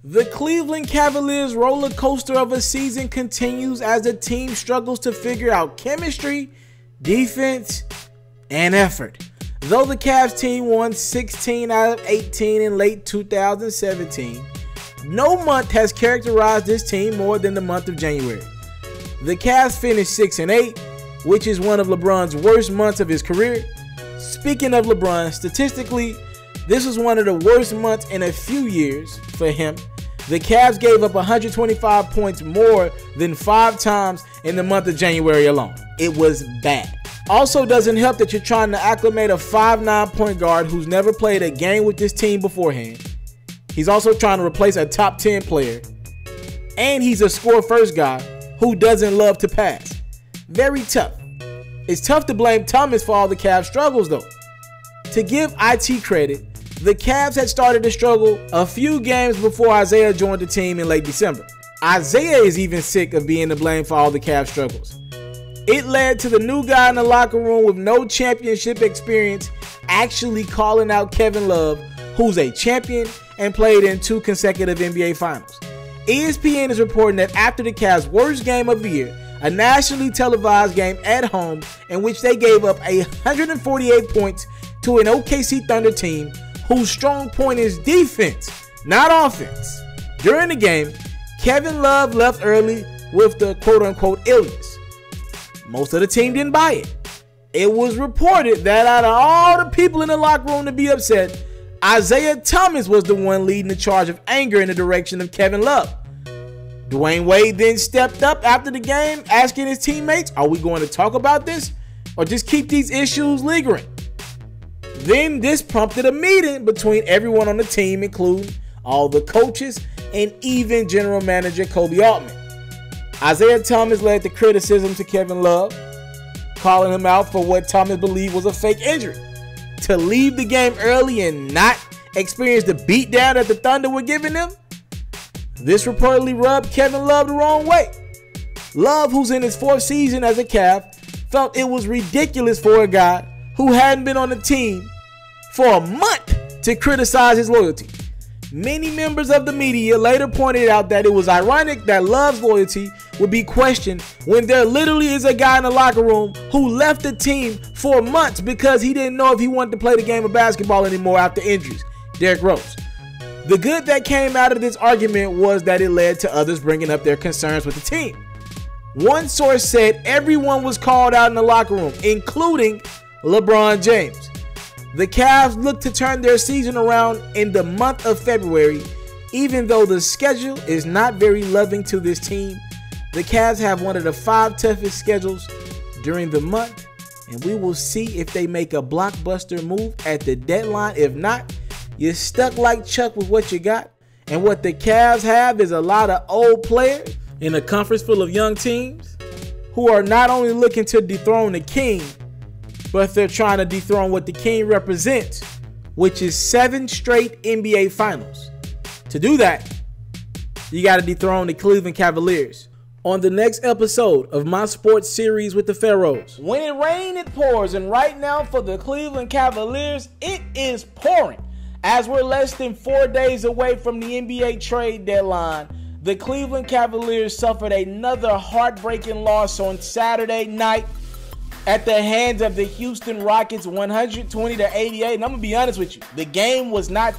The Cleveland Cavaliers roller coaster of a season continues as the team struggles to figure out chemistry, defense, and effort. Though the Cavs team won 16 out of 18 in late 2017, no month has characterized this team more than the month of January. The Cavs finished 6-8, which is one of LeBron's worst months of his career. Speaking of LeBron, statistically, this was one of the worst months in a few years for him. The Cavs gave up 125 points more than 5 times in the month of January alone. It was bad. Also doesn't help that you're trying to acclimate a 5'9" point guard who's never played a game with this team beforehand. He's also trying to replace a top 10 player. And he's a score-first guy who doesn't love to pass. Very tough. It's tough to blame Thomas for all the Cavs struggles though. To give IT credit, the Cavs had started to struggle a few games before Isaiah joined the team in late December. Isaiah is even sick of being to blame for all the Cavs struggles. It led to the new guy in the locker room with no championship experience actually calling out Kevin Love, who's a champion and played in 2 consecutive NBA Finals. ESPN is reporting that after the Cavs' worst game of the year, a nationally televised game at home in which they gave up 148 points to an OKC Thunder team whose strong point is defense, not offense. During the game, Kevin Love left early with the quote-unquote illness. Most of the team didn't buy it. It was reported that out of all the people in the locker room to be upset, Isaiah Thomas was the one leading the charge of anger in the direction of Kevin Love. Dwayne Wade then stepped up after the game, asking his teammates, are we going to talk about this or just keep these issues lingering? Then this prompted a meeting between everyone on the team, including all the coaches and even general manager Kobe Altman. Isaiah Thomas led the criticism to Kevin Love, calling him out for what Thomas believed was a fake injury. To leave the game early and not experience the beatdown that the Thunder were giving them, this reportedly rubbed Kevin Love the wrong way. Love, who's in his 4th season as a Cav, felt it was ridiculous for a guy who hadn't been on the team for a month to criticize his loyalty. Many members of the media later pointed out that it was ironic that Love's loyalty would be questioned when there literally is a guy in the locker room who left the team for months because he didn't know if he wanted to play the game of basketball anymore after injuries. Derrick Rose. The good that came out of this argument was that it led to others bringing up their concerns with the team. One source said everyone was called out in the locker room, including LeBron James. The Cavs look to turn their season around in the month of February. Even though the schedule is not very loving to this team, the Cavs have one of the 5 toughest schedules during the month, and we will see if they make a blockbuster move at the deadline. If not, you're stuck like Chuck with what you got, and what the Cavs have is a lot of old players in a conference full of young teams who are not only looking to dethrone the king, but they're trying to dethrone what the king represents, which is 7 straight NBA Finals. To do that, you got to dethrone the Cleveland Cavaliers. On the next episode of my sports series with the Pharaohs. When it rains, it pours, and right now for the Cleveland Cavaliers, it is pouring. As we're less than 4 days away from the NBA trade deadline, the Cleveland Cavaliers suffered another heartbreaking loss on Saturday night at the hands of the Houston Rockets, 120-88. And I'm going to be honest with you, the game was not